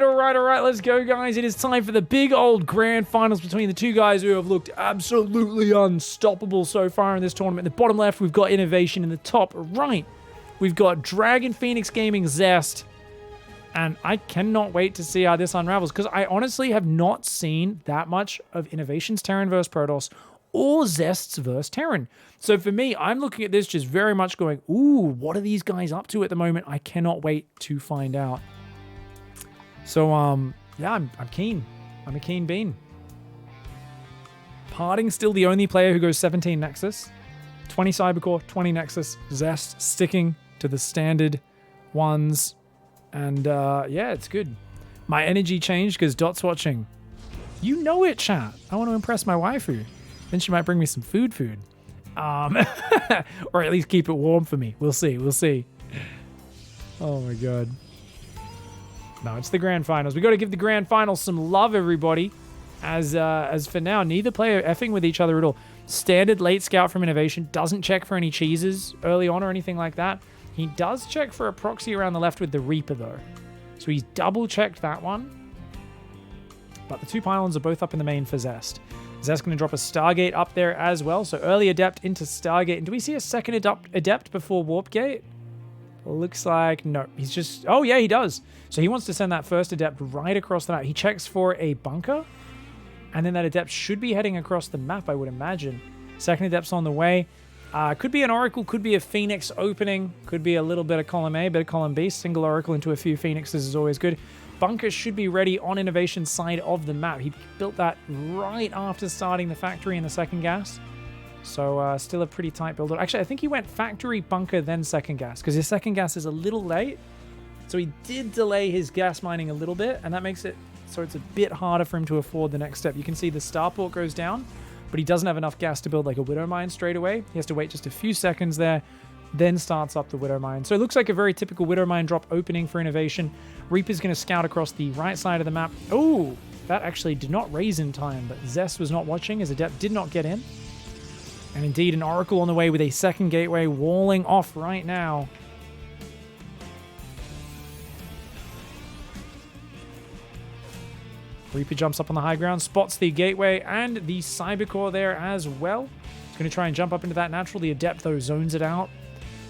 right. Let's go, guys. It is time for the big old grand finals between the two guys who have looked absolutely unstoppable so far in this tournament. In the bottom left, we've got Innovation. In the top right, we've got Dragon Phoenix Gaming ZEST. And I cannot wait to see how this unravels, because I honestly have not seen that much of Innovation's Terran versus Protoss or ZEST's versus Terran. So for me, I'm looking at this just very much going, ooh, what are these guys up to at the moment? I cannot wait to find out. So, yeah, I'm keen. I'm a keen bean. Parting still the only player who goes 17 Nexus. 20 Cybercore, 20 Nexus. ZEST sticking to the standard ones. And, yeah, it's good. My energy changed because Dot's watching. You know it, chat. I want to impress my waifu. Then she might bring me some food. Or at least keep it warm for me. We'll see. Oh, my God. No, it's the grand finals. We got to give the grand finals some love, everybody. As for now, neither player effing with each other at all. Standard late scout from Innovation. Doesn't check for any cheeses early on or anything like that. He does check for a proxy around the left with the Reaper, though. So he's double-checked that one. But the two pylons are both up in the main for ZEST. ZEST going to drop a Stargate up there as well. So early Adept into Stargate. And do we see a second Adept before Warp Gate? Looks like no. He's just... Oh, yeah, he does. So he wants to send that first Adept right across the map. He checks for a bunker. And then that Adept should be heading across the map, I would imagine. Second Adept's on the way. Could be an Oracle, could be a Phoenix opening, could be a little bit of column A, bit of column B. Single Oracle into a few Phoenixes is always good. Bunker should be ready on Innovation's side of the map. He built that right after starting the factory in the second gas. So still a pretty tight build. Actually, I think he went factory, bunker, then second gas, because his second gas is a little late. So he did delay his gas mining a little bit, and that makes it so it's a bit harder for him to afford the next step. You can see the starport goes down, but he doesn't have enough gas to build like a Widow Mine straight away. He has to wait just a few seconds there, then starts up the Widow Mine. So it looks like a very typical Widow Mine drop opening for Innovation. Reaper's going to scout across the right side of the map. Oh, that actually did not raise in time, but ZEST was not watching. His Adept did not get in. And indeed, an Oracle on the way with a second gateway walling off right now. Reaper jumps up on the high ground, spots the gateway and the Cybercore there as well. He's going to try and jump up into that natural. The Adept, though, zones it out.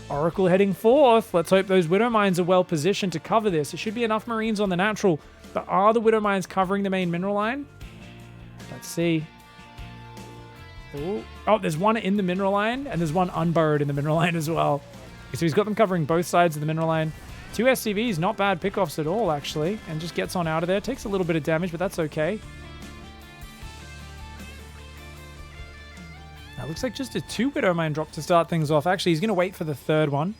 Oracle heading forth. Let's hope those Widow Mines are well positioned to cover this. It should be enough Marines on the natural, but are the Widow Mines covering the main mineral line? Let's see. Oh, there's one in the mineral line, and there's one unburrowed in the mineral line as well. So he's got them covering both sides of the mineral line. 2 SCVs, not bad pickoffs at all, actually. And just gets on out of there. Takes a little bit of damage, but that's okay. That looks like just a 2 Widow Mine drop to start things off. Actually, he's going to wait for the third one.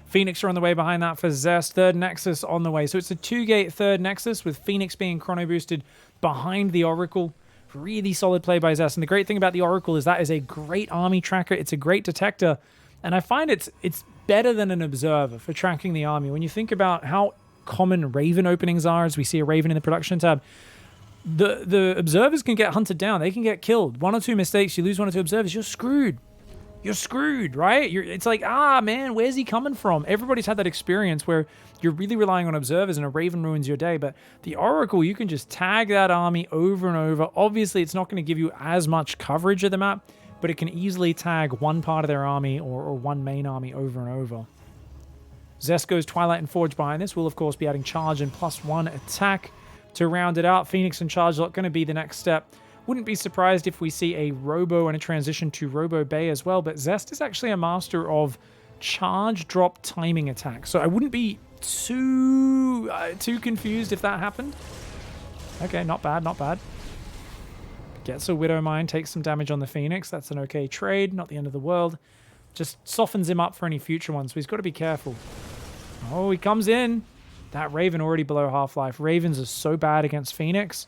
Phoenix are on the way behind that for ZEST. Third Nexus on the way. So it's a 2-gate third Nexus with Phoenix being chrono boosted behind the Oracle. Really solid play by ZEST. And the great thing about the Oracle is that is a great army tracker. It's a great detector. And I find it's better than an observer for tracking the army. When you think about how common Raven openings are, as we see a Raven in the production tab, the observers can get hunted down. They can get killed. 1 or 2 mistakes, you lose 1 or 2 observers, you're screwed. You're screwed, right? It's like, man, where's he coming from? Everybody's had that experience where you're really relying on observers and a Raven ruins your day. But the Oracle, you can just tag that army over and over. Obviously, it's not going to give you as much coverage of the map, but it can easily tag one part of their army or one main army over and over. ZEST goes Twilight and Forge behind this. We'll, of course, be adding Charge and +1 attack to round it out. Phoenix and Charge are going to be the next step. Wouldn't be surprised if we see a Robo and a transition to Robo Bay as well, but ZEST is actually a master of charge drop timing attack. So I wouldn't be too confused if that happened. Okay, not bad, not bad. Gets a Widow Mine, takes some damage on the Phoenix. That's an okay trade, not the end of the world. Just softens him up for any future ones, so he's got to be careful. Oh, he comes in. That Raven already below half-life. Ravens are so bad against Phoenix.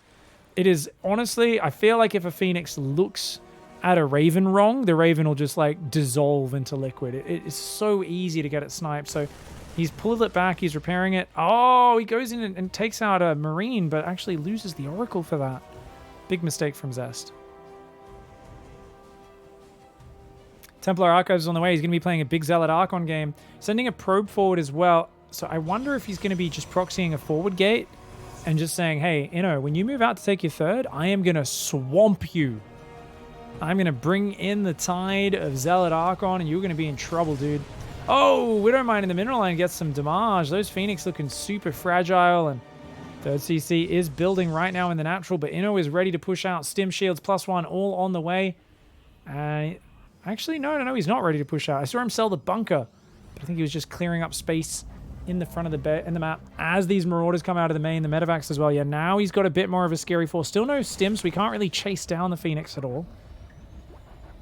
It is, honestly, I feel like if a Phoenix looks at a Raven wrong, the Raven will just, like, dissolve into liquid. It is so easy to get it sniped, so he's pulled it back, he's repairing it. Oh, he goes in and takes out a Marine, but actually loses the Oracle for that. Big mistake from ZEST. Templar Archives is on the way. He's going to be playing a big Zealot Archon game. Sending a probe forward as well. So I wonder if he's going to be just proxying a forward gate and just saying, hey, when you move out to take your third, I am going to swamp you. I'm going to bring in the tide of Zealot Archon, and you're going to be in trouble, dude. Oh, Widowmine in the mineral line gets some damage. Those Phoenix looking super fragile, and third CC is building right now in the natural, but Inno is ready to push out. Stim Shields +1 all on the way. Actually, no, he's not ready to push out. I saw him sell the bunker, but I think he was just clearing up space in the front of the map as these Marauders come out of the main, the Medivacs as well. Yeah, now he's got a bit more of a scary force. Still no Stims, so we can't really chase down the Phoenix at all.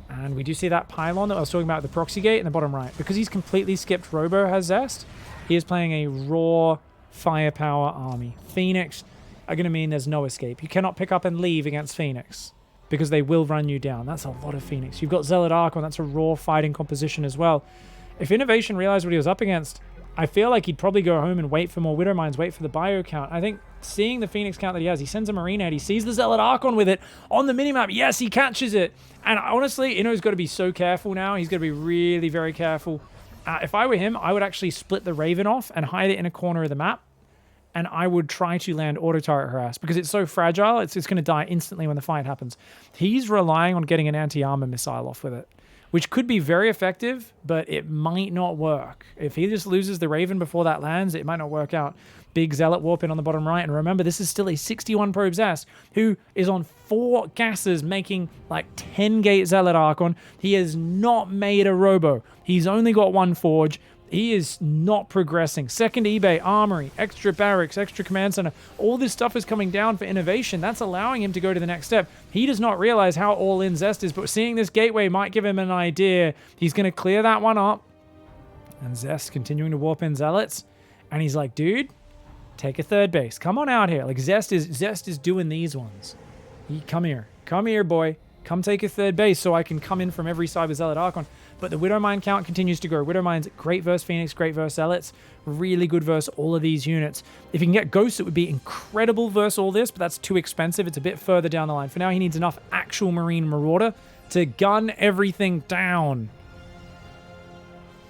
And we do see that Pylon that I was talking about, the proxy gate in the bottom right. Because he's completely skipped Robo has Zest, he is playing a raw firepower army. Phoenix are going to mean there's no escape. You cannot pick up and leave against Phoenix because they will run you down. That's a lot of Phoenix. You've got Zealot Archon, that's a raw fighting composition as well. If Innovation realized what he was up against, I feel like he'd probably go home and wait for more Widowmines, wait for the bio count. I think seeing the Phoenix count that he has, he sends a Marine out, he sees the Zealot Archon with it on the minimap. Yes, he catches it. And honestly, Inno's got to be so careful now. He's got to be really very careful. If I were him, I would actually split the Raven off and hide it in a corner of the map. And I would try to land auto turret harass because it's so fragile, it's going to die instantly when the fight happens. He's relying on getting an anti-armor missile off with it, which could be very effective, but it might not work. If he just loses the Raven before that lands, it might not work out. Big Zealot warp in on the bottom right. And remember, this is still a 61 probe ZEST who is on 4 gases making like 10 gate Zealot Archon. He has not made a Robo. He's only got 1 Forge. He is not progressing. Second eBay, Armory, extra barracks, extra command center. All this stuff is coming down for innovation. That's allowing him to go to the next step. He does not realize how all-in ZEST is, but seeing this gateway might give him an idea. He's going to clear that one up. And ZEST continuing to warp in Zealots. And he's like, dude, take a third base. Come on out here. Like ZEST is doing these ones. Come here. Come here, boy. Come take a third base so I can come in from every side with Zealot Archon. But the Widowmine count continues to grow. Widowmine's great versus Phoenix, great versus Zealots. Really good versus all of these units. If he can get Ghosts, it would be incredible versus all this, but that's too expensive. It's a bit further down the line. For now, he needs enough actual Marine Marauder to gun everything down.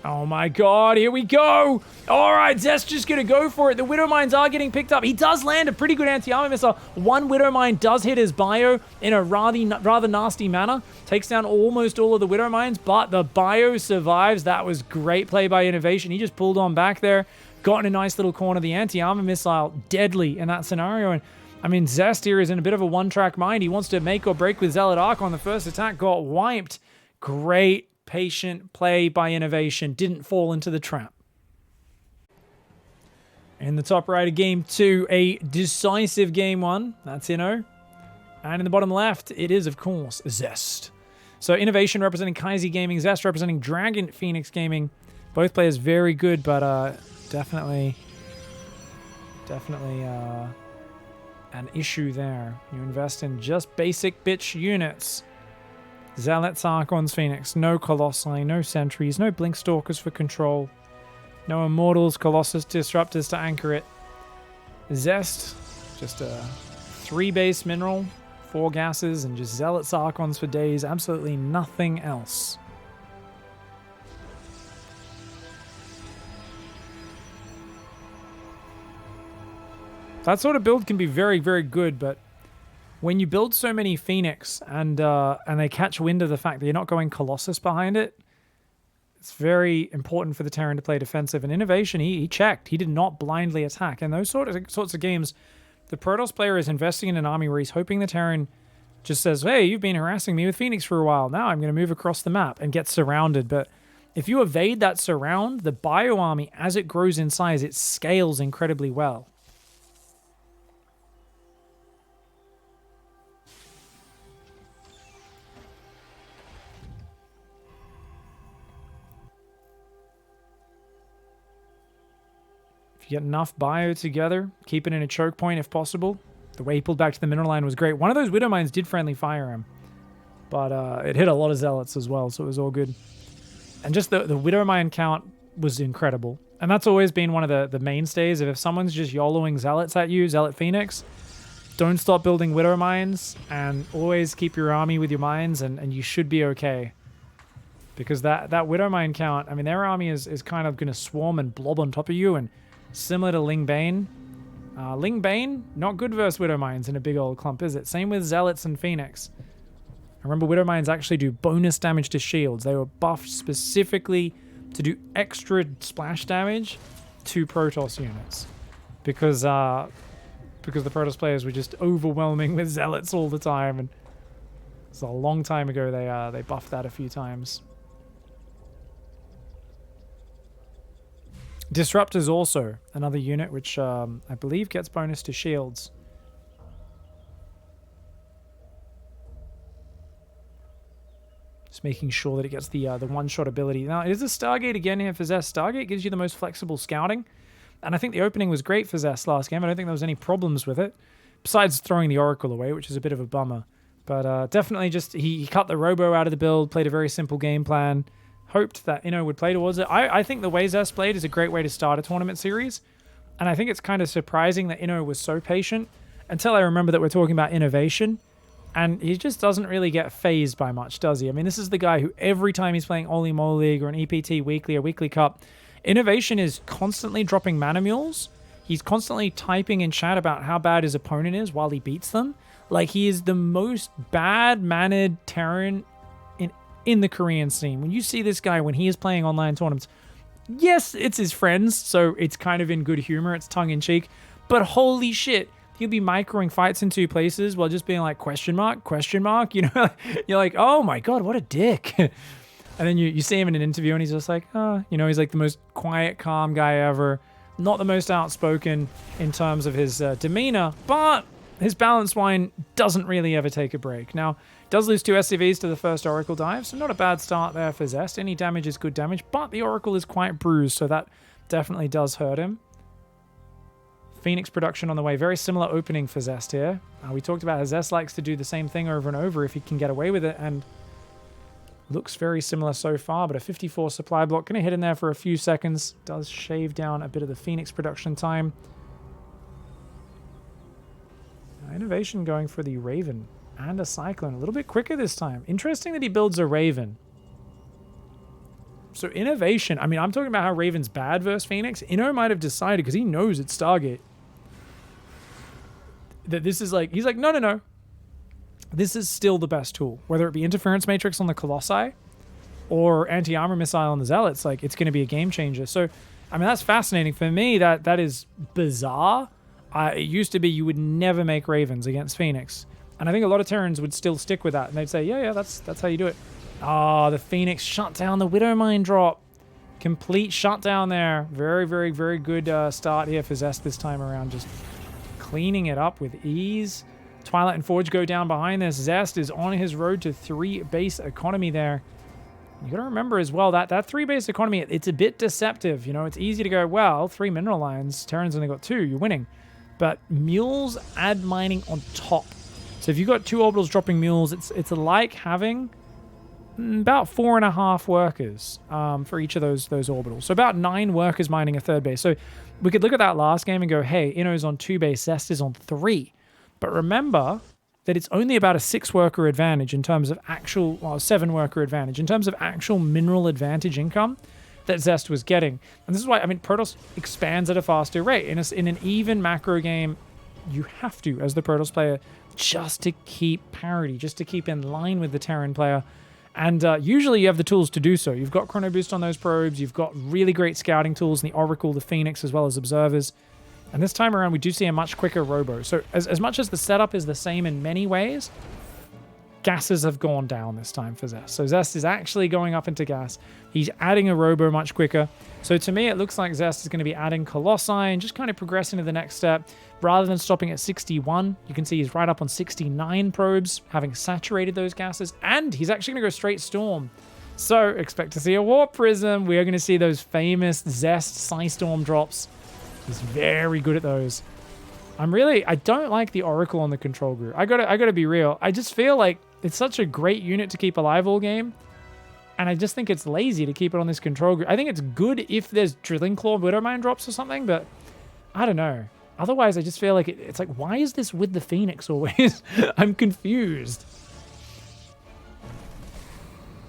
Oh my god, here we go! Alright, Zest's just gonna go for it. The Widowmines are getting picked up. He does land a pretty good anti-armor missile. One Widowmine does hit his bio in a rather nasty manner. Takes down almost all of the Widowmines, but the bio survives. That was great play by Innovation. He just pulled on back there. Got in a nice little corner. The anti-armor missile, deadly in that scenario. And I mean, Zest here is in a bit of a one-track mind. He wants to make or break with Zealot Archon. The first attack got wiped. Great patient play by Innovation. Didn't fall into the trap. In the top right of game 2, a decisive game 1. That's Inno. And in the bottom left, it is, of course, Zest. So Innovation representing Kaiser Gaming, Zest representing Dragon Phoenix Gaming. Both players very good, but definitely an issue there. You invest in just basic bitch units. Zealots, Archons, Phoenix. No Colossi, no Sentries, no Blinkstalkers for control. No Immortals, Colossus, Disruptors to anchor it. Zest, just a 3-base mineral, 4 gases, and just Zealots, Archons for days. Absolutely nothing else. That sort of build can be very, very good, but when you build so many Phoenix and they catch wind of the fact that you're not going Colossus behind it, it's very important for the Terran to play defensive. And Innovation, he checked. He did not blindly attack. And those sorts of games, the Protoss player is investing in an army where he's hoping the Terran just says, hey, you've been harassing me with Phoenix for a while. Now I'm going to move across the map and get surrounded. But if you evade that surround, the bio army, as it grows in size, it scales incredibly well. If you get enough bio together, keep it in a choke point if possible. The way he pulled back to the mineral line was great. One of those Widowmines did friendly fire him, but it hit a lot of Zealots as well, so it was all good. And just the Widowmine count was incredible. And that's always been one of the mainstays of if someone's just YOLOing Zealots at you, Zealot Phoenix, don't stop building Widowmines and always keep your army with your mines and you should be okay. Because that Widowmine count, I mean, their army is kind of going to swarm and blob on top of you, and similar to Ling Bane, Ling Bane, not good versus Widow Mines in a big old clump, is it? Same with Zealots and Phoenix. Remember, Widow Mines actually do bonus damage to shields. They were buffed specifically to do extra splash damage to Protoss units. Because the Protoss players were just overwhelming with Zealots all the time. And it's a long time ago they buffed that a few times. Disruptor's also another unit which I believe gets bonus to shields. Just making sure that it gets the one-shot ability. Now, it is a Stargate again here for ZEST. Stargate gives you the most flexible scouting. And I think the opening was great for ZEST last game. I don't think there was any problems with it. Besides throwing the Oracle away, which is a bit of a bummer. But definitely just, he cut the Robo out of the build, played a very simple game plan. Hoped that Inno would play towards it. I think the way ZEST played is a great way to start a tournament series. And I think it's kind of surprising that Inno was so patient. Until I remember that we're talking about innovation. And he just doesn't really get phased by much, does he? I mean, this is the guy who every time he's playing Oli Mo League or an EPT Weekly or Weekly Cup, Innovation is constantly dropping mana mules. He's constantly typing in chat about how bad his opponent is while he beats them. Like, he is the most bad-mannered Terran in the Korean scene. When you see this guy, when he is playing online tournaments, yes, it's his friends, so it's kind of in good humor, it's tongue-in-cheek, but holy shit, he'll be microing fights in two places while just being like, question mark, you know? You're like, oh my god, what a dick. And then you see him in an interview and he's just like, you know, he's like the most quiet, calm guy ever. Not the most outspoken in terms of his demeanor, but his balanced wine doesn't really ever take a break. Now, does lose 2 SCVs to the first Oracle dive, so not a bad start there for ZEST. Any damage is good damage, but the Oracle is quite bruised, so that definitely does hurt him. Phoenix production on the way. Very similar opening for ZEST here. We talked about how ZEST likes to do the same thing over and over if he can get away with it, and looks very similar so far, but a 54 supply block. Going to hit in there for a few seconds. Does shave down a bit of the Phoenix production time. Innovation going for the Raven and a Cyclone. A little bit quicker this time. Interesting that he builds a Raven. So Innovation, I mean, I'm talking about how Raven's bad versus Phoenix. Inno might have decided, because he knows it's Stargate, that this is like, he's like, no. This is still the best tool. Whether it be Interference Matrix on the Colossi or Anti-Armor Missile on the Zealots, like, it's going to be a game changer. So, I mean, that's fascinating. For me, that is bizarre. It used to be you would never make Ravens against Phoenix. And I think a lot of Terrans would still stick with that. And they'd say, yeah, that's how you do it. Ah, the Phoenix shut down the Widow Mine drop. Complete shutdown there. Very, very, very good start here for ZEST this time around. Just cleaning it up with ease. Twilight and Forge go down behind this. ZEST is on his road to 3 base economy there. You got to remember as well that 3 base economy, it's a bit deceptive. You know, it's easy to go, well, 3 mineral lines. Terran's only got 2. You're winning. But mules add mining on top. So if you've got 2 orbitals dropping mules, it's like having about 4.5 workers for each of those orbitals. So about 9 workers mining a 3rd base. So we could look at that last game and go, hey, Inno's on 2 base, ZEST is on 3. But remember that it's only about a 6 worker advantage in terms of actual, well, 7 worker advantage in terms of actual mineral advantage income that ZEST was getting. And this is why, I mean, Protoss expands at a faster rate. In an even macro game, you have to, as the Protoss player, just to keep parity, just to keep in line with the Terran player. And usually you have the tools to do so. You've got Chrono Boost on those probes. You've got really great scouting tools in the Oracle, the Phoenix, as well as Observers. And this time around, we do see a much quicker Robo. So as much as the setup is the same in many ways, gases have gone down this time for ZEST. So ZEST is actually going up into gas. He's adding a Robo much quicker. So to me, it looks like ZEST is going to be adding Colossi and just kind of progressing to the next step. Rather than stopping at 61, you can see he's right up on 69 probes, having saturated those gases. And he's actually going to go straight Storm. So expect to see a Warp Prism. We are going to see those famous ZEST Psystorm drops. He's very good at those. I don't like the Oracle on the control group. I gotta be real. I just feel like it's such a great unit to keep alive all game. And I just think it's lazy to keep it on this control group. I think it's good if there's Drilling Claw Widow Mine drops or something, but I don't know. Otherwise, I just feel like it's like, why is this with the Phoenix always? I'm confused.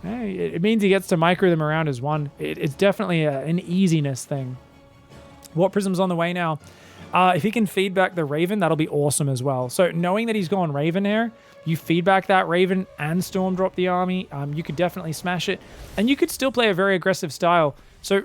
Hey, it means he gets to micro them around as one. It's definitely an easiness thing. Warp Prism's on the way now. If he can feed back the Raven, that'll be awesome as well. So knowing that he's gone Raven here, you feed back that Raven and Storm drop the army, you could definitely smash it. And you could still play a very aggressive style. So,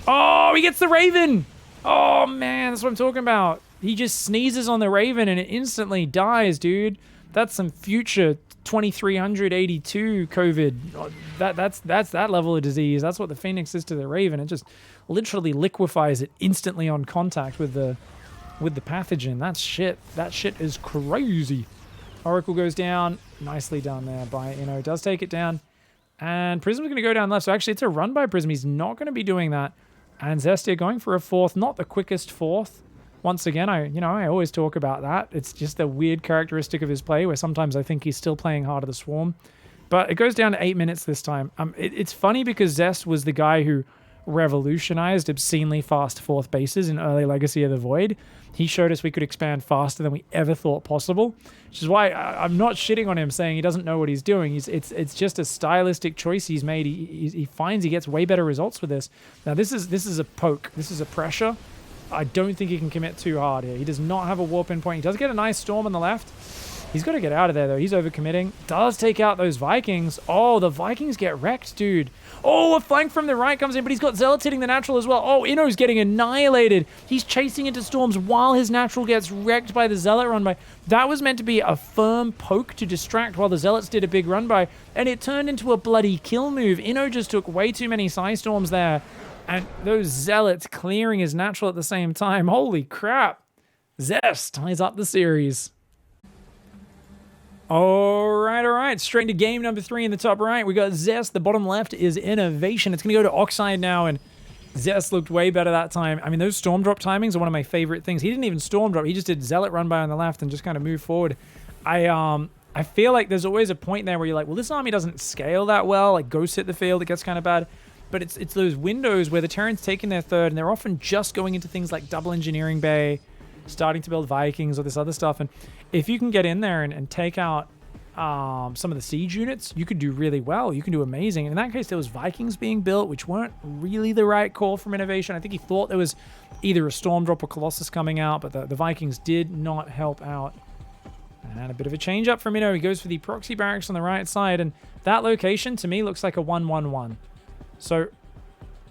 oh, he gets the Raven! Oh, man, that's what I'm talking about. He just sneezes on the Raven and it instantly dies, dude. That's some future 2382 COVID. That's that level of disease. That's what the Phoenix is to the Raven. It just literally liquefies it instantly on contact with the pathogen. That's shit. That shit is crazy. Oracle goes down. Nicely done there by Inno. Does take it down. And Prism's going to go down left. So actually it's a run by Prism. He's not going to be doing that. And ZEST going for a fourth. Not the quickest fourth. Once again, I always talk about that. It's just a weird characteristic of his play where sometimes I think he's still playing Heart of the Swarm. But it goes down to 8 minutes this time. It's funny because ZEST was the guy who revolutionized obscenely fast fourth bases in early Legacy of the Void. He showed us we could expand faster than we ever thought possible, which is why I'm not shitting on him saying he doesn't know what he's doing. It's just a stylistic choice he's made. He finds he gets way better results with this. Now this is a poke. This is a pressure. I don't think he can commit too hard here. He does not have a warp in point. He does get a nice storm on the left. He's got to get out of there, though. He's overcommitting. Does take out those Vikings. Oh, the Vikings get wrecked, dude. Oh, a flank from the right comes in, but he's got Zealots hitting the natural as well. Oh, Inno's getting annihilated. He's chasing into storms while his natural gets wrecked by the Zealot run by. That was meant to be a firm poke to distract while the Zealots did a big run by, and it turned into a bloody kill move. Inno just took way too many Psy Storms there. And those Zealots clearing his natural at the same time. Holy crap. ZEST ties up the series. All right. Straight into game number 3 in the top right. We got ZEST. The bottom left is Innovation. It's going to go to Oxide now, and ZEST looked way better that time. I mean, those Storm Drop timings are one of my favorite things. He didn't even Storm Drop. He just did Zealot run by on the left and just kind of move forward. I feel like there's always a point there where you're like, well, this army doesn't scale that well. Like, Ghosts hit the field. It gets kind of bad. But it's those windows where the Terran's taking their third, and they're often just going into things like double engineering bay, starting to build Vikings or this other stuff. And if you can get in there and take out some of the siege units, you could do really well. You can do amazing. And in that case, there was Vikings being built, which weren't really the right call from Innovation. I think he thought there was either a Storm Drop or Colossus coming out, but the Vikings did not help out. And a bit of a change up from Inno. He goes for the proxy barracks on the right side, and that location to me looks like a 1-1-1. So,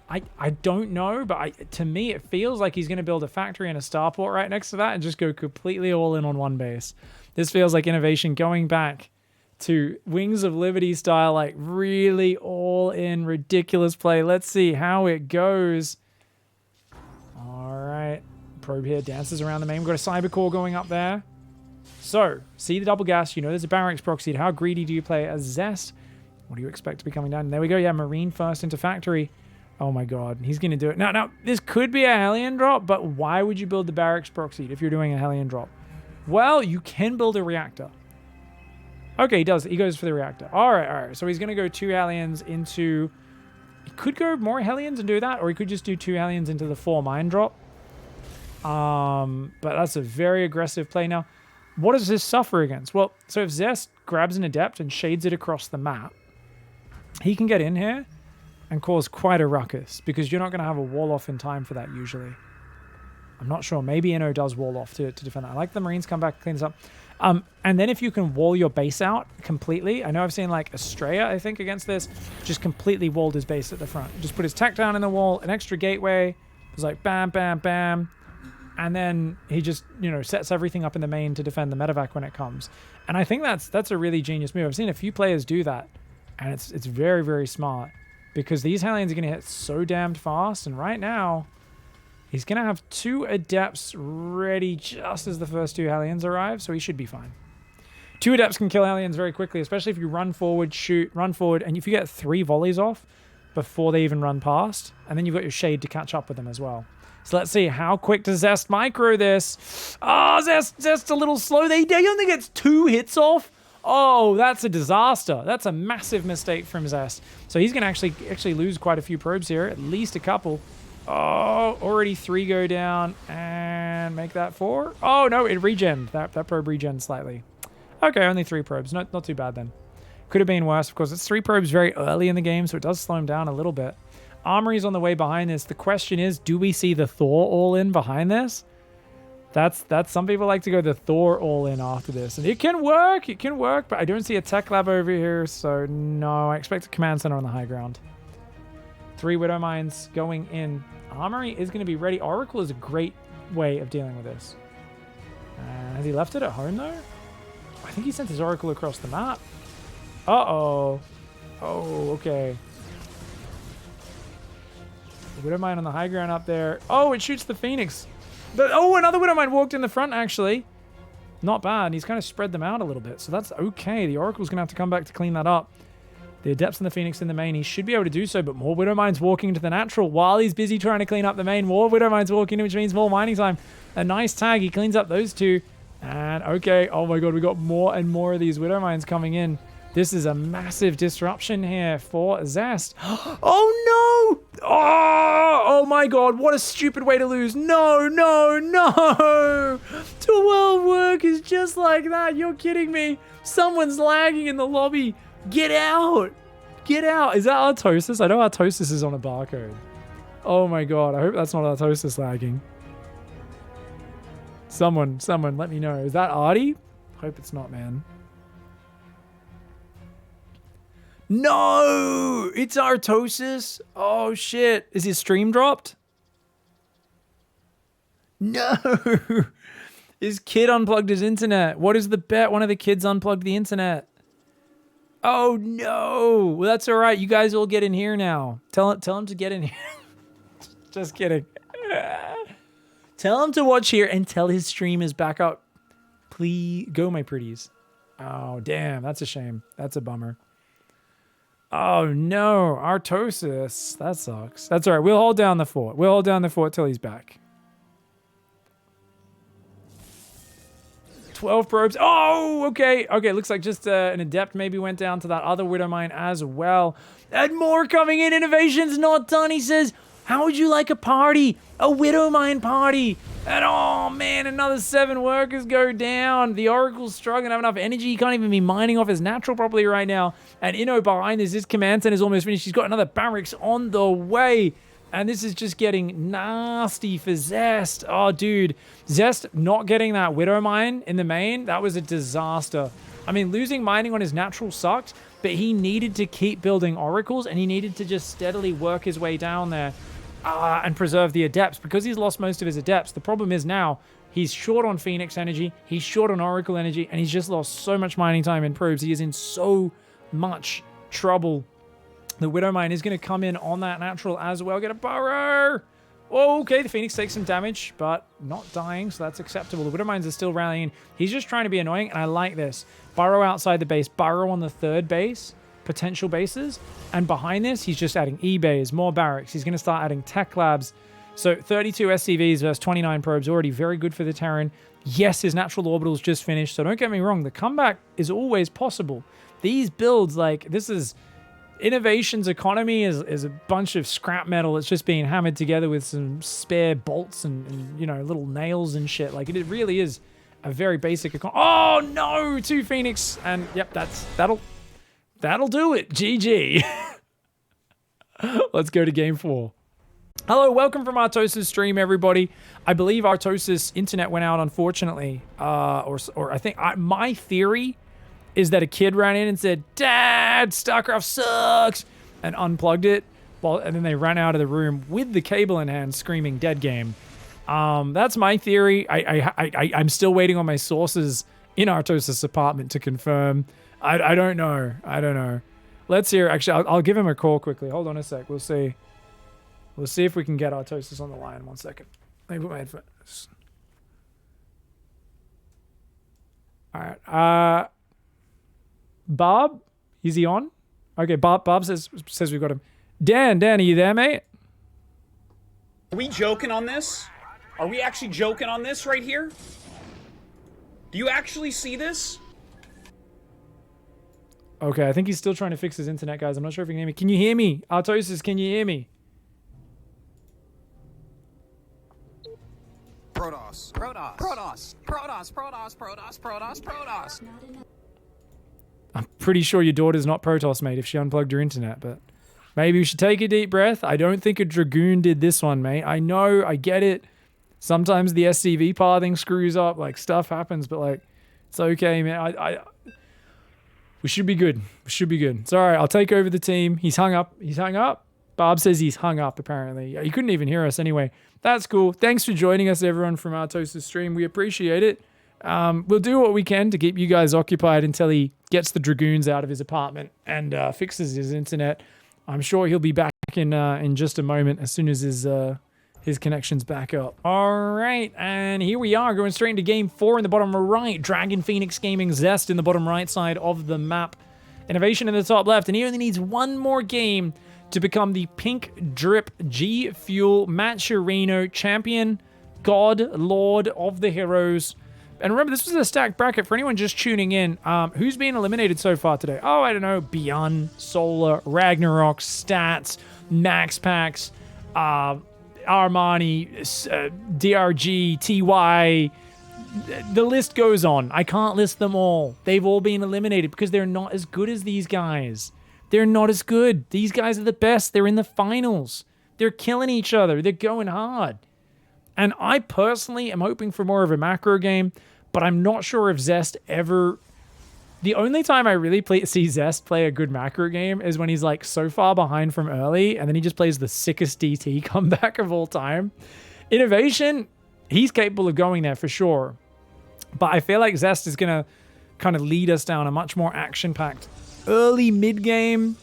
I don't know, but to me it feels like he's going to build a factory and a starport right next to that and just go completely all in on one base. This feels like Innovation going back to Wings of Liberty style, like really all in ridiculous play. Let's see how it goes. All right. Probe here dances around the main. We've got a Cyber Core going up there. So, see the double gas. You know there's a barracks proxied. How greedy do you play as ZEST? What do you expect to be coming down? And there we go. Yeah, Marine first into factory. Oh my god. He's going to do it. Now, this could be a Hellion drop, but why would you build the barracks proxied if you're doing a Hellion drop? Well, you can build a reactor. Okay, he does. He goes for the reactor. All right. So he's going to go 2 Hellions into... He could go more Hellions and do that, or he could just do 2 Hellions into the 4 mine drop. But that's a very aggressive play. Now, what does this suffer against? Well, so if ZEST grabs an Adept and shades it across the map, he can get in here and cause quite a ruckus because you're not going to have a wall off in time for that usually. I'm not sure. Maybe Inno does wall off to defend that. I like the Marines come back and clean this up. And then if you can wall your base out completely, I know I've seen like Estrella, I think, against this, just completely walled his base at the front. Just put his tech down in the wall, an extra gateway. It was like bam, bam, bam. And then he just, sets everything up in the main to defend the medevac when it comes. And I think that's a really genius move. I've seen a few players do that. And it's very, very smart. Because these Hellions are going to hit so damned fast. And right now, he's going to have 2 Adepts ready just as the first 2 Hellions arrive. So he should be fine. 2 Adepts can kill Hellions very quickly. Especially if you run forward, shoot, run forward. And if you get 3 volleys off before they even run past. And then you've got your shade to catch up with them as well. So let's see, how quick does ZEST micro this? Oh, Zest's a little slow. He only gets 2 hits off. Oh, that's a disaster. That's a massive mistake from ZEST. So he's going to actually lose quite a few probes here, at least a couple. Oh, already 3 go down and make that 4. Oh, no, it regened. That probe regened slightly. Okay, only 3 probes. Not too bad then. Could have been worse, of course. It's 3 probes very early in the game, so it does slow him down a little bit. Armory's on the way behind this. The question is, do we see the Thor all-in behind this? That's some people like to go the Thor all-in after this. And it can work, but I don't see a tech lab over here, so no, I expect a command center on the high ground. 3 Widow Mines going in. Armory is going to be ready. Oracle is a great way of dealing with this. Has he left it at home, though? I think he sent his Oracle across the map. Uh-oh. Oh, okay. The Widow Mine on the high ground up there. Oh, it shoots the Phoenix. Oh, another Widow Mine walked in the front, actually. Not bad. He's kind of spread them out a little bit, so that's okay. The Oracle's going to have to come back to clean that up. The Adepts and the Phoenix in the main, he should be able to do so, but more Widow Mines walking into the natural while he's busy trying to clean up the main. More Widow Mines walking in, which means more mining time. A nice tag. He cleans up those 2. And okay, oh my god, we got more and more of these Widow Mines coming in. This is a massive disruption here for ZEST. Oh no! Oh my god, what a stupid way to lose. No, no, no! 12 workers just like that. You're kidding me. Someone's lagging in the lobby. Get out! Get out! Is that Artosis? I know Artosis is on a barcode. Oh my god, I hope that's not Artosis lagging. Someone, let me know. Is that Artie? Hope it's not, man. No! It's Artosis? Oh, shit. Is his stream dropped? No! His kid unplugged his internet. What is the bet? One of the kids unplugged the internet. Oh, no! Well, that's all right. You guys all get in here now. Tell him to get in here. Just kidding. Tell him to watch here and tell his stream is back up. Please go, my pretties. Oh, damn. That's a shame. That's a bummer. Oh, no. Artosis. That sucks. That's all right. We'll hold down the fort. We'll hold down the fort till he's back. 12 probes. Oh, okay. Okay, looks like just an Adept maybe went down to that other Widow Mine as well. And more coming in. Innovation's not done, he says. How would you like a party? A Widow Mine party. And oh man, another 7 workers go down. The Oracle's struggling, have enough energy. He can't even be mining off his natural properly right now. And Inno behind this, his command center is almost finished. He's got another barracks on the way. And this is just getting nasty for ZEST. Oh, dude. ZEST not getting that Widow Mine in the main, that was a disaster. I mean, losing mining on his natural sucked, but he needed to keep building Oracles, and he needed to just steadily work his way down there. And preserve the Adepts. Because he's lost most of his Adepts, the problem is now he's short on Phoenix energy, he's short on Oracle energy, and he's just lost so much mining time in probes. He is in so much trouble. The Widow Mine is going to come in on that natural as well. Get a burrow! Oh, okay, the Phoenix takes some damage, but not dying, so that's acceptable. The Widow Mines are still rallying. He's just trying to be annoying, and I like this. Burrow outside the base, burrow on the 3rd base. Potential bases, and behind this he's just adding e-bays, more barracks. He's going to start adding tech labs. So 32 SCVs versus 29 probes, already very good for the Terran. Yes, his natural orbital's just finished, so don't get me wrong, the comeback is always possible. These builds, like, this is Innovation's economy is a bunch of scrap metal that's just being hammered together with some spare bolts and you know, little nails and shit. Like, it really is a very basic oh no, 2 Phoenix, and yep, that'll do it. GG. Let's go to game 4. Hello, welcome from Artosis stream, everybody. I believe Artosis internet went out, unfortunately. Or I think my theory is that a kid ran in and said, "Dad, StarCraft sucks," and unplugged it. And then they ran out of the room with the cable in hand, screaming "dead game." That's my theory. I'm still waiting on my sources in Artosis' apartment to confirm. I don't know. I don't know. Let's hear. Actually, I'll give him a call quickly. Hold on a sec. We'll see. We'll see if we can get Artosis on the line. 1 second. Let me put my headphones. All right. Bob, is he on? Okay. Bob says we've got him. Dan, are you there, mate? Are we joking on this? Are we actually joking on this right here? Do you actually see this? Okay, I think he's still trying to fix his internet, guys. I'm not sure if you can hear me. Can you hear me? Artosis, can you hear me? Protoss. I'm pretty sure your daughter's not Protoss, mate, if she unplugged your internet, but Maybe we should take a deep breath. I don't think a Dragoon did this one, mate. I know, I get it. Sometimes the SCV pathing screws up, like stuff happens, but like, it's okay, man. We should be good. We should be good. It's all right. I'll take over the team. He's hung up. He's hung up. Bob says he's hung up, apparently. He couldn't even hear us anyway. That's cool. Thanks for joining us, everyone, from Artosis stream. We appreciate it. We'll do what we can to keep you guys occupied until he gets the Dragoons out of his apartment and fixes his internet. I'm sure he'll be back in just a moment as soon as his connection's back up. All right, and here we are going straight into game 4 in the bottom right. Dragon Phoenix Gaming ZEST in the bottom right side of the map. Innovation in the top left, and he only needs one more game to become the Pink Drip G Fuel Maturino champion, God, Lord of the Heroes. And remember, this was a stacked bracket for anyone just tuning in. Who's been eliminated so far today? Oh, I don't know. Beyond, Solar, Ragnarok, Stats, Max Packs, Armani, DRG, TY. The list goes on. I can't list them all. They've all been eliminated because they're not as good as these guys. They're not as good. These guys are the best. They're in the finals. They're killing each other. They're going hard. And I personally am hoping for more of a macro game, but I'm not sure if ZEST ever... The only time I really see ZEST play a good macro game is when he's like so far behind from early, and then he just plays the sickest DT comeback of all time. Innovation, he's capable of going there for sure. But I feel like ZEST is going to kind of lead us down a much more action-packed early mid-game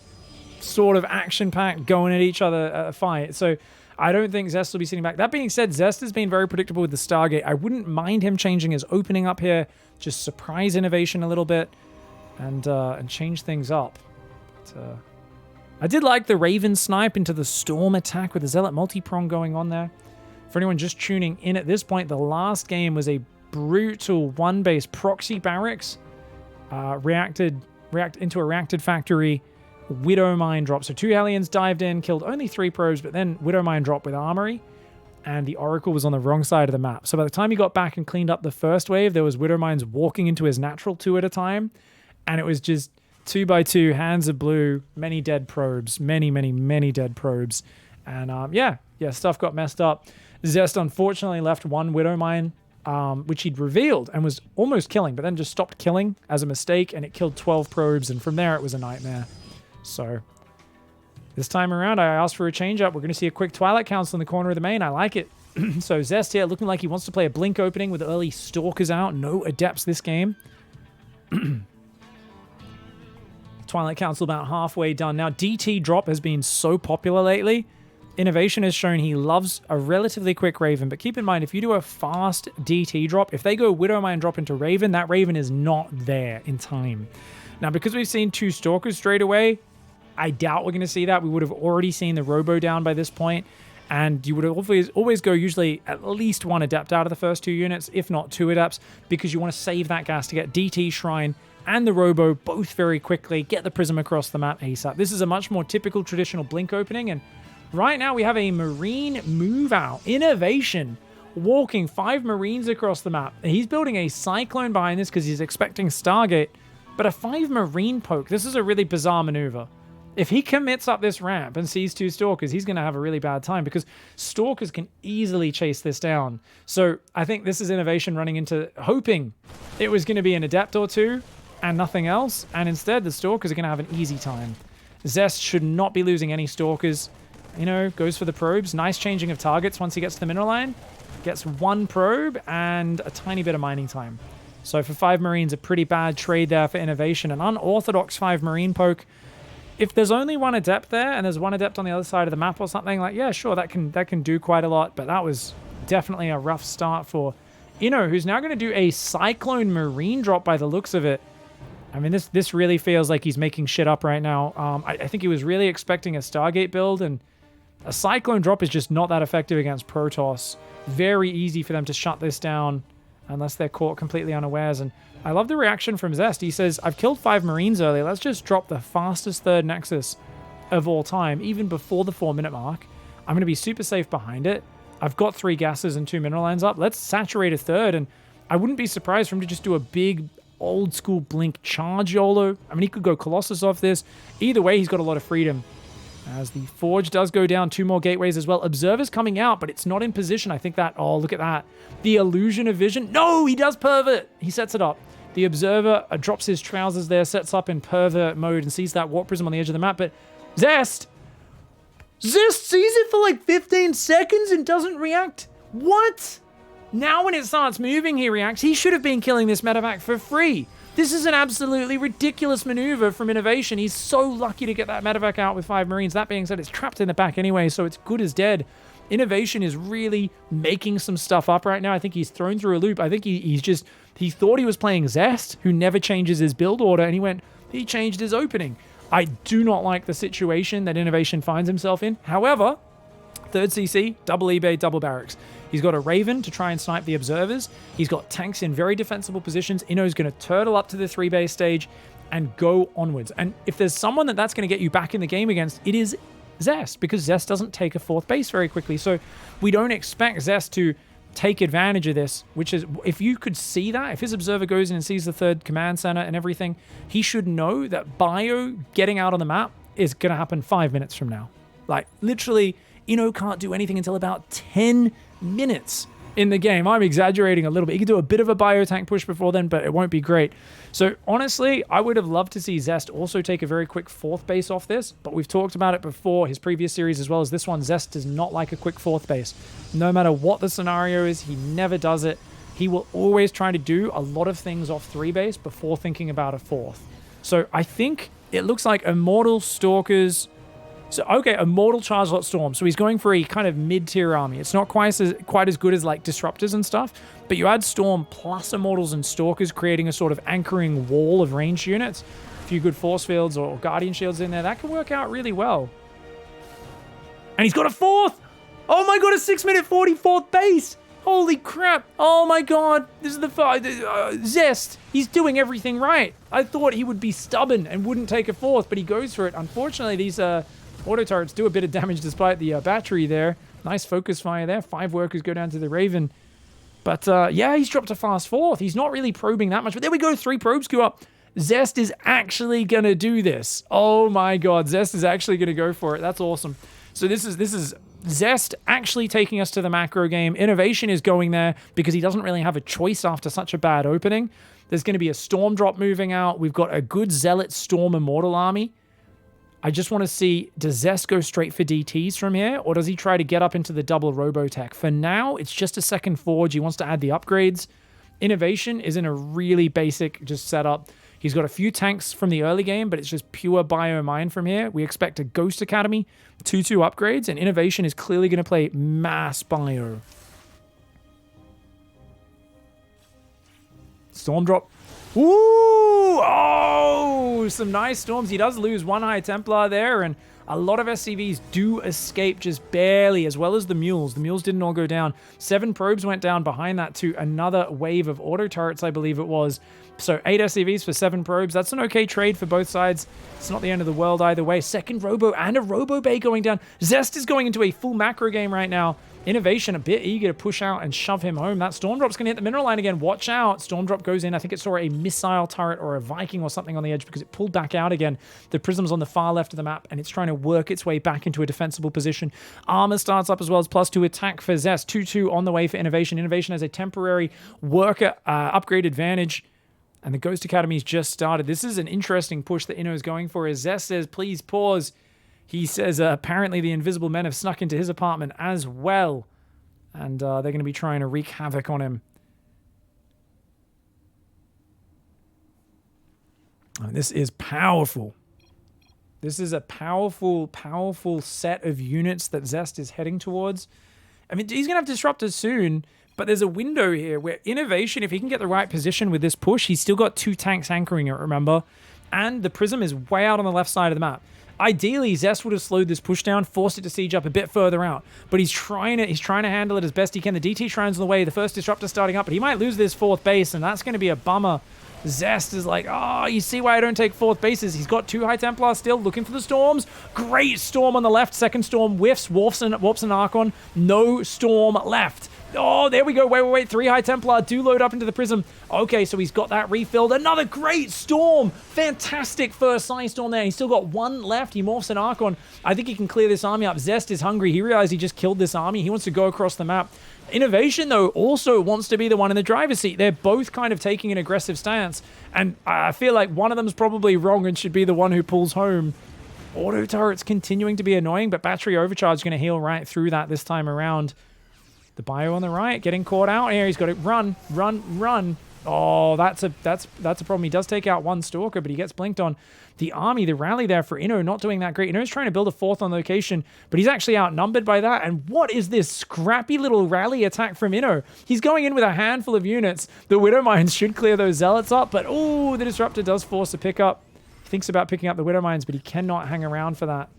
sort of action-packed going at each other fight. So I don't think ZEST will be sitting back. That being said, ZEST has been very predictable with the Stargate. I wouldn't mind him changing his opening up here, just surprise Innovation a little bit and change things up. But, I did like the Raven snipe into the Storm attack with the Zealot multi-prong going on there. For anyone just tuning in at this point, the last game was a brutal one-base proxy barracks. Reacted into a reacted factory. Widow Mine drop. So 2 Hellions dived in, killed only 3 probes, but then Widow Mine dropped with Armory, and the Oracle was on the wrong side of the map. So by the time he got back and cleaned up the first wave, there was Widow Mines walking into his natural 2 at a time, and it was just 2 by 2, hands of blue, many dead probes, many dead probes, and yeah, stuff got messed up. ZEST unfortunately left 1 Widow Mine, which he'd revealed and was almost killing, but then just stopped killing as a mistake, and it killed 12 probes, and from there it was a nightmare. So this time around, I asked for a change-up. We're going to see a quick Twilight Council in the corner of the main. I like it. So ZEST here looking like he wants to play a Blink opening with early Stalkers out. No Adepts this game. Twilight Council about halfway done. Now, DT drop has been so popular lately. Innovation has shown he loves a relatively quick Raven, but keep in mind, if you do a fast DT drop, if they go Widow Mine drop into Raven, that Raven is not there in time. Now, because we've seen 2 Stalkers straight away, I doubt we're going to see that. We would have already seen the Robo down by this point, and you would always go usually at least 1 Adept out of the first 2 units, if not 2 Adepts, because you want to save that gas to get DT, Shrine, and the Robo both very quickly, get the Prism across the map ASAP. This is a much more typical traditional Blink opening, and right now we have a Marine move out. Innovation walking 5 Marines across the map. He's building a Cyclone behind this because he's expecting Stargate, but a 5 Marine poke. This is a really bizarre maneuver. If he commits up this ramp and sees 2 Stalkers, he's going to have a really bad time because Stalkers can easily chase this down. So I think this is Innovation running into hoping it was going to be an Adept or 2 and nothing else. And instead, the Stalkers are going to have an easy time. ZEST should not be losing any Stalkers. You know, goes for the probes. Nice changing of targets once he gets to the mineral line. Gets 1 probe and a tiny bit of mining time. So for 5 Marines, a pretty bad trade there for Innovation. An unorthodox 5 Marine poke. If there's only 1 Adept there and there's 1 Adept on the other side of the map or something, like, yeah, sure, that can do quite a lot. But that was definitely a rough start for Inno, who's now going to do a Cyclone Marine drop by the looks of it. I mean, this really feels like he's making shit up right now. I think he was really expecting a Stargate build, and a Cyclone drop is just not that effective against Protoss. Very easy for them to shut this down unless they're caught completely unawares. And I love the reaction from ZEST. He says, I've killed 5 Marines earlier. Let's just drop the fastest 3rd Nexus of all time, even before the 4-minute mark. I'm going to be super safe behind it. I've got 3 gases and 2 mineral lines up. Let's saturate a 3rd, and I wouldn't be surprised for him to just do a big old school Blink charge YOLO. I mean, he could go Colossus off this. Either way, he's got a lot of freedom. As the Forge does go down, 2 more gateways as well. Observer's coming out, but it's not in position. I think that, oh, look at that. The illusion of vision. No, he does pervert. He sets it up. The Observer drops his trousers there, sets up in pervert mode and sees that Warp Prism on the edge of the map. But ZEST sees it for like 15 seconds and doesn't react. What? Now when it starts moving, he reacts. He should have been killing this medevac for free. This is an absolutely ridiculous maneuver from Innovation. He's so lucky to get that medevac out with 5 Marines. That being said, it's trapped in the back anyway, so it's good as dead. Innovation is really making some stuff up right now. I think he's thrown through a loop. I think he thought he was playing ZEST, who never changes his build order, and he changed his opening. I do not like the situation that Innovation finds himself in. However, 3rd CC, double eBay, double barracks. He's got a Raven to try and snipe the observers. He's got tanks in very defensible positions. Inno's going to turtle up to the 3-base stage and go onwards. And if there's someone that's going to get you back in the game against, it is ZEST, because ZEST doesn't take a 4th base very quickly. So we don't expect ZEST to take advantage of this, which is, if you could see that, if his observer goes in and sees the 3rd command center and everything, he should know that Bio getting out on the map is going to happen 5 minutes from now. Like, literally, Inno can't do anything until about 10 minutes in the game. I'm exaggerating a little bit. He can do a bit of a bio tank push before then, but it won't be great. So honestly, I would have loved to see ZEST also take a very quick 4th base off this, but we've talked about it before, his previous series as well as this one. ZEST does not like a quick 4th base. No matter what the scenario is, he never does it. He will always try to do a lot of things off 3 base before thinking about a 4th. So I think it looks like Immortal, Stalkers. So, okay, Immortal, Chargelot, Storm. So he's going for a kind of mid-tier army. It's not quite as good as like Disruptors and stuff, but you add Storm plus Immortals and Stalkers, creating a sort of anchoring wall of ranged units. A few good Force Fields or Guardian Shields in there. That can work out really well. And he's got a 4th! Oh my god, a 6-minute 44th base! Holy crap! Oh my god, this is the ZEST. He's doing everything right. I thought he would be stubborn and wouldn't take a 4th, but he goes for it. Unfortunately, these auto turrets do a bit of damage despite the battery there. Nice focus fire there. 5 workers go down to the Raven. But yeah, he's dropped a fast 4th. He's not really probing that much. But there we go. 3 probes go up. ZEST is actually going to do this. Oh my god. ZEST is actually going to go for it. That's awesome. So this is ZEST actually taking us to the macro game. Innovation is going there because he doesn't really have a choice after such a bad opening. There's going to be a Storm drop moving out. We've got a good Zealot Storm Immortal army. I just want to see, does ZEST go straight for DTs from here, or does he try to get up into the double Robotech? For now, it's just a 2nd Forge. He wants to add the upgrades. Innovation is in a really basic just setup. He's got a few tanks from the early game, but it's just pure bio mine from here. We expect a Ghost Academy, 2/2 upgrades, and Innovation is clearly going to play mass bio. Storm drop. Ooh! Oh! Some nice storms. He does lose 1 High Templar there, and a lot of SCVs do escape just barely, as well as the mules. The mules didn't all go down. 7 probes went down behind that to another wave of auto turrets, I believe it was. So 8 SCVs for 7 probes. That's an okay trade for both sides. It's not the end of the world either way. 2nd Robo and a Robo Bay going down. ZEST is going into a full macro game right now. Innovation a bit eager to push out and shove him home. That Storm Drop's going to hit the mineral line again. Watch out. Storm Drop goes in. I think it saw a missile turret or a Viking or something on the edge because it pulled back out again. The Prism's on the far left of the map, and it's trying to work its way back into a defensible position. Armor starts up as well as +2 attack for ZEST. 2/2 on the way for Innovation. Innovation has a temporary worker upgrade advantage, and the Ghost Academy's just started. This is an interesting push that Inno is going for. As ZEST says, please pause. He says apparently the Invisible Men have snuck into his apartment as well. And they're going to be trying to wreak havoc on him. Oh, this is powerful. This is a powerful, powerful set of units that ZEST is heading towards. I mean, he's going to have Disruptors soon, but there's a window here where Innovation, if he can get the right position with this push, he's still got 2 tanks anchoring it, remember? And the Prism is way out on the left side of the map. Ideally, ZEST would have slowed this push down, forced it to siege up a bit further out. But he's trying to handle it as best he can. The DT Shrine's on the way. The first Disruptor starting up, but he might lose this 4th base, and that's going to be a bummer. ZEST is like, oh, you see why I don't take 4th bases. He's got 2 High Templars still, looking for the storms. Great Storm on the left. 2nd Storm whiffs, warps an Archon. No Storm left. Oh, there we go. Wait. 3 High Templar do load up into the Prism. Okay, so he's got that refilled. Another great Storm. Fantastic first Psy Storm there. He's still got 1 left. He morphs an Archon. I think he can clear this army up. Zest is hungry. He realized he just killed this army. He wants to go across the map. Innovation, though, also wants to be the one in the driver's seat. They're both kind of taking an aggressive stance, and I feel like one of them's probably wrong and should be the one who pulls home. Auto turret's continuing to be annoying, but battery overcharge is going to heal right through that this time around. The bio on the right getting caught out here. He's got to run. Oh, that's a problem. He does take out 1 Stalker, but he gets blinked on. The army, the rally there for Inno, not doing that great. Inno's trying to build a 4th on location, but he's actually outnumbered by that. And what is this scrappy little rally attack from Inno? He's going in with a handful of units. The Widow Mines should clear those Zealots up, but oh, the Disruptor does force a pickup. He thinks about picking up the Widow Mines, but he cannot hang around for that.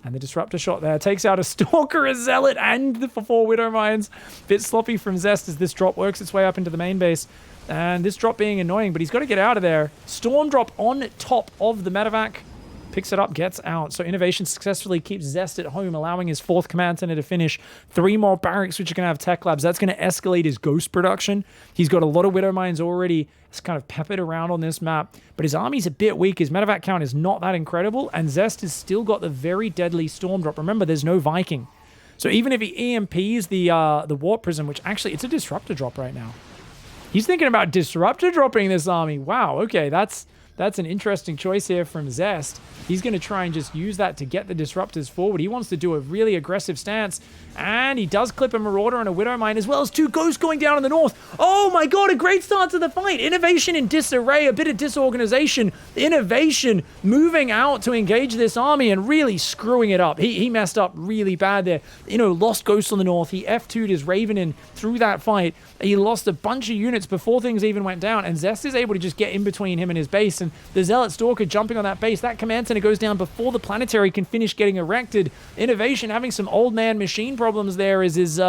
And the Disruptor shot there takes out a Stalker, a Zealot, and the 4 Widow Mines. Bit sloppy from Zest as this drop works its way up into the main base. And this drop being annoying, but he's got to get out of there. Storm drop on top of the medevac. Picks it up, gets out. So Innovation successfully keeps Zest at home, allowing his 4th command center to finish. 3 more barracks, which are going to have tech labs. That's going to escalate his ghost production. He's got a lot of Widow Mines already. It's kind of peppered around on this map. But his army's a bit weak. His medevac count is not that incredible. And Zest has still got the very deadly Storm drop. Remember, there's no Viking. So even if he EMPs the Warp Prism, which actually, it's a Disruptor drop right now. He's thinking about Disruptor dropping this army. Wow, okay, that's an interesting choice here from Zest. He's going to try and just use that to get the Disruptors forward. He wants to do a really aggressive stance, and he does clip a Marauder and a Widow Mine, as well as 2 Ghosts going down in the north. Oh my god, a great start to the fight. Innovation in disarray, a bit of disorganization. Innovation moving out to engage this army and really screwing it up. He messed up really bad there. Lost Ghosts on the north. He F2'd his Raven in through that fight. He lost a bunch of units before things even went down, and Zest is able to just get in between him and his base, and the Zealot Stalker jumping on that base. That command center goes down before the planetary can finish getting erected. Innovation having some old man machine problems there as his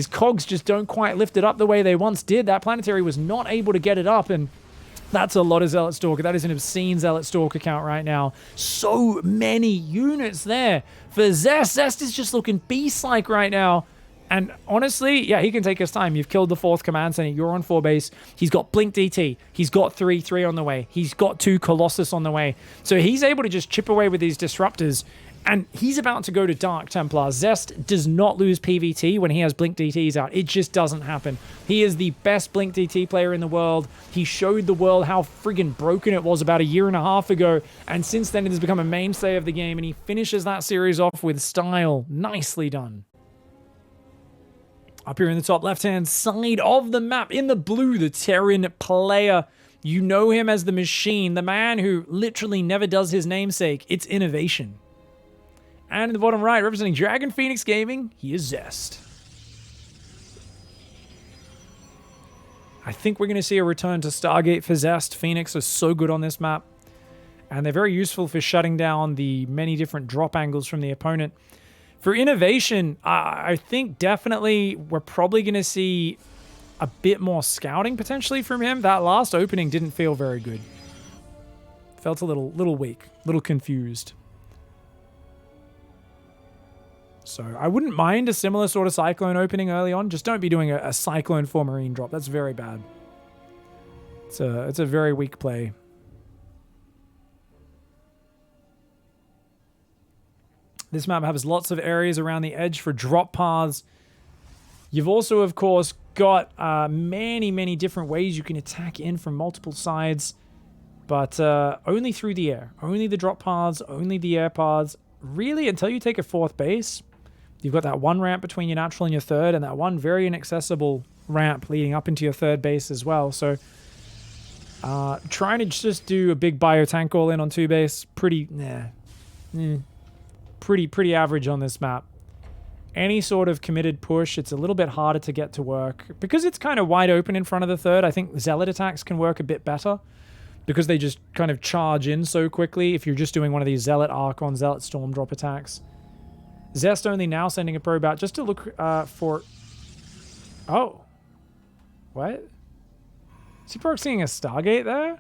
cogs just don't quite lift it up the way they once did. That planetary was not able to get it up, and that's a lot of Zealot Stalker. That is an obscene Zealot Stalker count right now. So many units there for Zest. Zest is just looking beast-like right now. And honestly, yeah, he can take his time. You've killed the 4th command center. You're on 4 base. He's got Blink DT. He's got 3 on the way. He's got 2 Colossus on the way. So he's able to just chip away with these Disruptors. And he's about to go to Dark Templar. Zest does not lose PvT when he has Blink DTs out. It just doesn't happen. He is the best Blink DT player in the world. He showed the world how friggin' broken it was about a year and a half ago. And since then, it has become a mainstay of the game. And he finishes that series off with style. Nicely done. Up here in the top left-hand side of the map, in the blue, the Terran player. You know him as the Machine, the man who literally never does his namesake. It's Innovation. And in the bottom right, representing Dragon Phoenix Gaming, he is Zest. I think we're going to see a return to Stargate for Zest. Phoenix are so good on this map. And they're very useful for shutting down the many different drop angles from the opponent. For Innovation, I think definitely we're probably going to see a bit more scouting potentially from him. That last opening didn't feel very good. Felt a little weak, a little confused. So I wouldn't mind a similar sort of Cyclone opening early on. Just don't be doing a Cyclone for Marine drop. That's very bad. It's a very weak play. This map has lots of areas around the edge for drop paths. You've also, of course, got many different ways you can attack in from multiple sides, but only through the air. Only the drop paths, only the air paths. Really, until you take a 4th base, you've got that 1 ramp between your natural and your 3rd, and that 1 very inaccessible ramp leading up into your 3rd base as well. So trying to just do a big bio-tank all in on 2 base, pretty average on this map. Any sort of committed push, it's a little bit harder to get to work. Because it's kind of wide open in front of the 3rd, I think Zealot attacks can work a bit better. Because they just kind of charge in so quickly if you're just doing one of these Zealot Archon, Zealot Storm drop attacks. Zest only now sending a probe out just to look for... Oh. What? Is he proxying a Stargate there?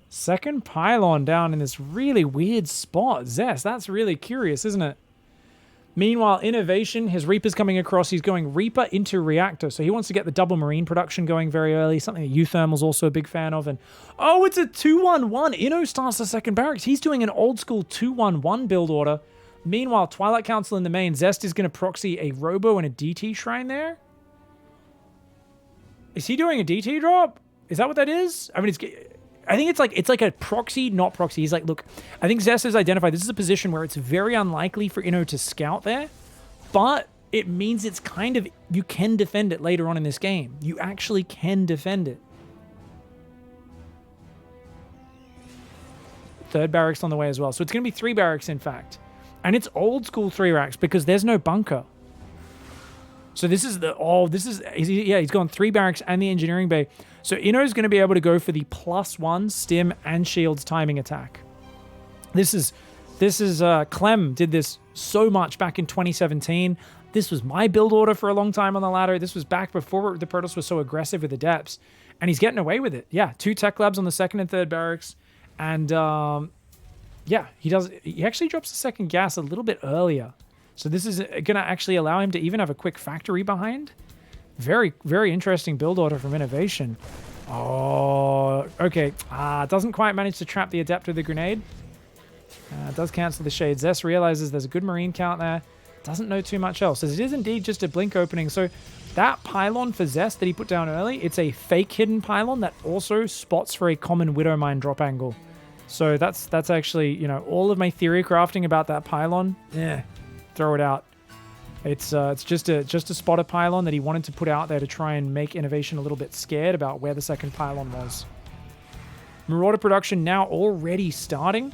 Second Pylon down in this really weird spot. Zest, that's really curious, isn't it? Meanwhile, Innovation, his Reaper's coming across. He's going Reaper into Reactor. So he wants to get the double Marine production going very early, something that Uthermal's also a big fan of. And oh, it's a 2-1-1. Inno starts the second barracks. He's doing an old school 2-1-1 build order. Meanwhile, Twilight Council in the main. Zest is going to proxy a Robo and a DT Shrine there. Is he doing a DT drop? Is that what that is? I mean, I think it's like a proxy, not proxy. He's like, look, I think Zest has identified this is a position where it's very unlikely for Inno to scout there, but it means it's kind of, you can defend it later on in this game. You actually can defend it. Third barracks on the way as well. So it's going to be 3 barracks, in fact. And it's old school 3 racks because there's no bunker. So this is the, he's gone 3 barracks and the engineering bay. So Inno's going to be able to go for the +1 stim and shields timing attack. This is Clem did this so much back in 2017. This was my build order for a long time on the ladder. This was back before the Protoss was so aggressive with the depths. And he's getting away with it. Yeah, 2 tech labs on the second and third barracks. And yeah, he actually drops the second gas a little bit earlier. So this is going to actually allow him to even have a quick factory behind. Very, very interesting build order from Innovation. Oh, okay. Doesn't quite manage to trap the Adept with the grenade. Does cancel the shade. Zest realizes there's a good Marine count there. Doesn't know too much else. As it is indeed just a blink opening. So that pylon for Zest that he put down early, it's a fake hidden pylon that also spots for a common Widow Mine drop angle. So that's actually, you know, all of my theory crafting about that pylon, throw it out. It's just a spotter pylon that he wanted to put out there to try and make Innovation a little bit scared about where the second pylon was. Marauder production now already starting.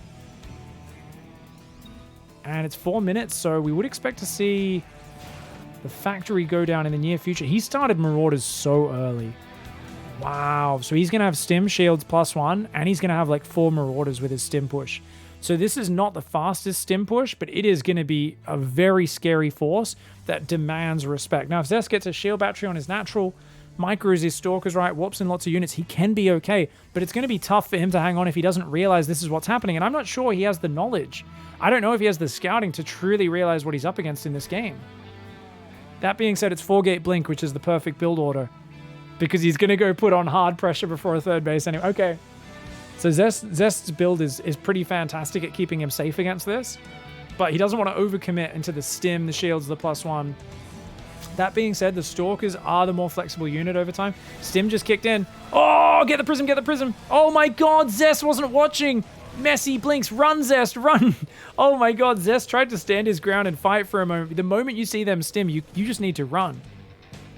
And it's 4 minutes, so we would expect to see the factory go down in the near future. He started Marauders so early. Wow. So he's going to have stim shields +1, and he's going to have like 4 Marauders with his stim push. So this is not the fastest stim push, but it is going to be a very scary force that demands respect. Now, if Zest gets a shield battery on his natural, micros his stalkers right, warps in lots of units, he can be okay, but it's going to be tough for him to hang on if he doesn't realize this is what's happening. And I'm not sure he has the knowledge. I don't know if he has the scouting to truly realize what he's up against in this game. That being said, it's 4-gate blink, which is the perfect build order, because he's going to go put on hard pressure before a third base anyway. Okay. So Zest's build is pretty fantastic at keeping him safe against this, but he doesn't want to overcommit into the stim, the shields, the +1. That being said, the Stalkers are the more flexible unit over time. Stim just kicked in. Oh, get the prism, get the prism. Oh my god, Zest wasn't watching. Messy blinks. Run, Zest, run. Oh my god, Zest tried to stand his ground and fight for a moment. The moment you see them stim, you just need to run.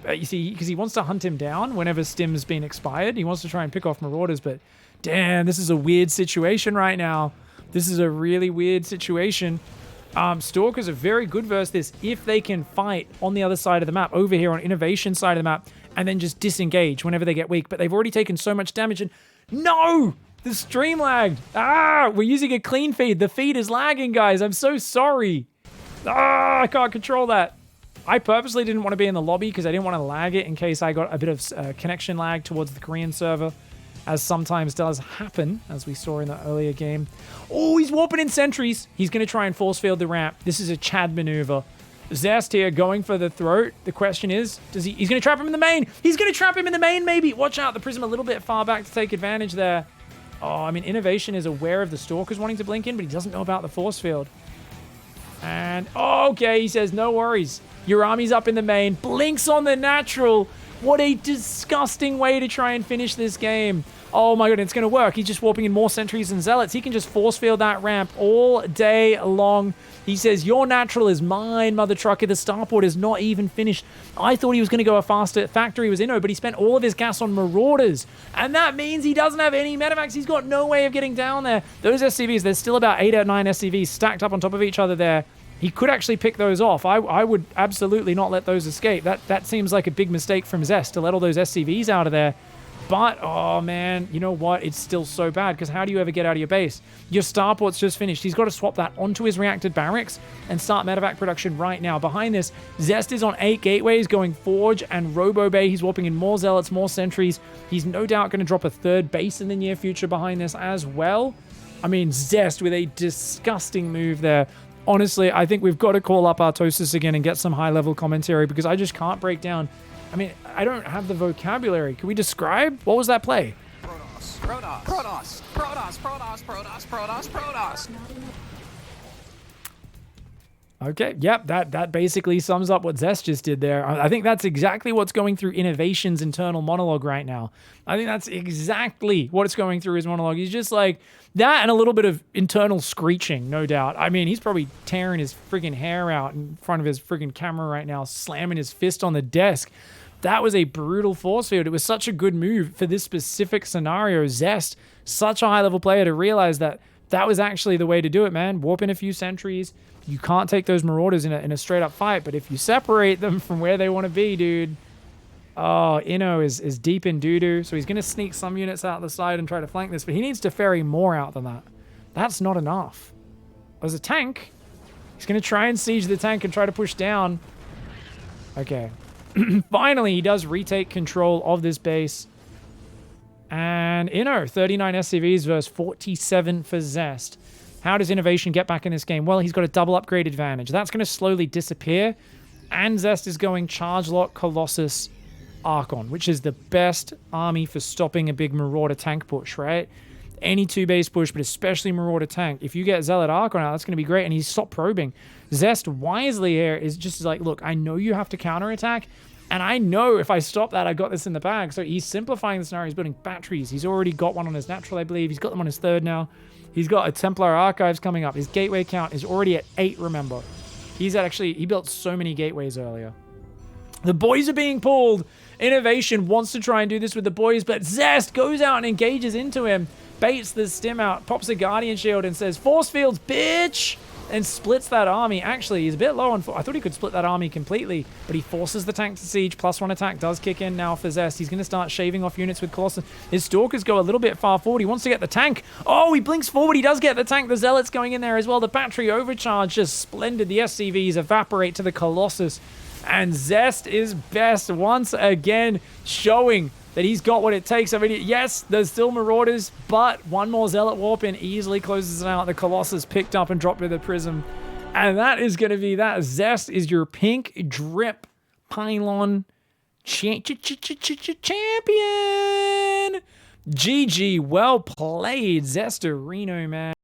You see, because he wants to hunt him down whenever stim's been expired. He wants to try and pick off Marauders, but damn, this is a weird situation right now. This is a really weird situation. Stalkers are very good versus this if they can fight on the other side of the map, over here on Innovation side of the map, and then just disengage whenever they get weak. But they've already taken so much damage, and no! The stream lagged. We're using a clean feed. The feed is lagging, guys. I'm so sorry. I can't control that. I purposely didn't want to be in the lobby because I didn't want to lag it in case I got a bit of connection lag towards the Korean server, as sometimes does happen, as we saw in the earlier game. Oh, he's warping in sentries. He's going to try and force field the ramp. This is a Chad maneuver. Zest here going for the throat. The question is, he's going to trap him in the main. He's going to trap him in the main, maybe. Watch out, the prism a little bit far back to take advantage there. Oh, I mean, Innovation is aware of the Stalkers wanting to blink in, but he doesn't know about the force field. And, okay, he says, no worries. Your army's up in the main. Blinks on the natural. What a disgusting way to try and finish this game. Oh my god, it's going to work. He's just warping in more sentries and zealots. He can just force field that ramp all day long. He says, your natural is mine, mother trucker. The starport is not even finished. I thought he was going to go a faster factory was Inno, but he spent all of his gas on Marauders. And that means he doesn't have any medevacs. He's got no way of getting down there. Those SCVs, there's still about 8 or 9 SCVs stacked up on top of each other there. He could actually pick those off. I would absolutely not let those escape. That seems like a big mistake from Zest to let all those SCVs out of there. But, oh man, you know what? It's still so bad, because how do you ever get out of your base? Your starport's just finished. He's got to swap that onto his reacted barracks and start medevac production right now. Behind this, Zest is on 8 gateways going Forge and Robo Bay. He's warping in more zealots, more sentries. He's no doubt going to drop a third base in the near future behind this as well. I mean, Zest with a disgusting move there. honestly, I think we've got to call up Artosis again and get some high-level commentary because I just can't break down. I mean, I don't have the vocabulary. Can we describe? What was that play? Protoss, Protoss, Protoss, Protoss, Protoss, Protoss, Protoss. Okay, yep, that basically sums up what ZEST just did there. I think that's exactly what's going through Innovation's internal monologue right now. I think that's exactly what it's going through his monologue. He's just like, that and a little bit of internal screeching, no doubt. I mean, he's probably tearing his friggin' hair out in front of his friggin' camera right now, slamming his fist on the desk. That was a brutal force field. It was such a good move for this specific scenario. ZEST, such a high-level player to realize that that was actually the way to do it, man. Warp in a few sentries. You can't take those Marauders in a straight-up fight, but if you separate them from where they want to be, dude, oh, Inno is deep in doo-doo, so he's going to sneak some units out the side and try to flank this, but he needs to ferry more out than that. That's not enough. There's a tank. He's going to try and siege the tank and try to push down. Okay. Finally, he does retake control of this base. And Inno, 39 SCVs versus 47 for ZEST. How does Innovation get back in this game? Well, he's got a double upgrade advantage. That's going to slowly disappear. And ZEST is going Charge Lock, Colossus, Archon, which is the best army for stopping a big Marauder tank push, right? Any two-base push, but especially Marauder tank. If you get Zealot Archon out, that's going to be great. And he's stopped probing. ZEST wisely here is just like, look, I know you have to counterattack. And I know if I stop that, I got this in the bag. So he's simplifying the scenario. He's building batteries. He's already got one on his natural, I believe. He's got them on his third now. He's got a Templar Archives coming up. His gateway count is already at 8, remember. He built so many gateways earlier. The boys are being pulled. Innovation wants to try and do this with the boys, but ZEST goes out and engages into him, baits the stim out, pops a Guardian Shield and says, Force Fields, bitch! And splits that army. Actually, he's a bit low on... I thought he could split that army completely, but he forces the tank to siege. +1 attack does kick in now for ZEST. He's going to start shaving off units with Colossus. His Stalkers go a little bit far forward. He wants to get the tank. Oh, he blinks forward. He does get the tank. The Zealots going in there as well. The battery overcharge just splendid. The SCVs evaporate to the Colossus. And ZEST is best once again, showing that he's got what it takes. I mean, yes, there's still Marauders, but one more Zealot Warp in easily closes it out. The Colossus picked up and dropped with a Prism. And that is going to be that. ZEST is your pink drip Pylon champion. GG, well played, Zestarino, man.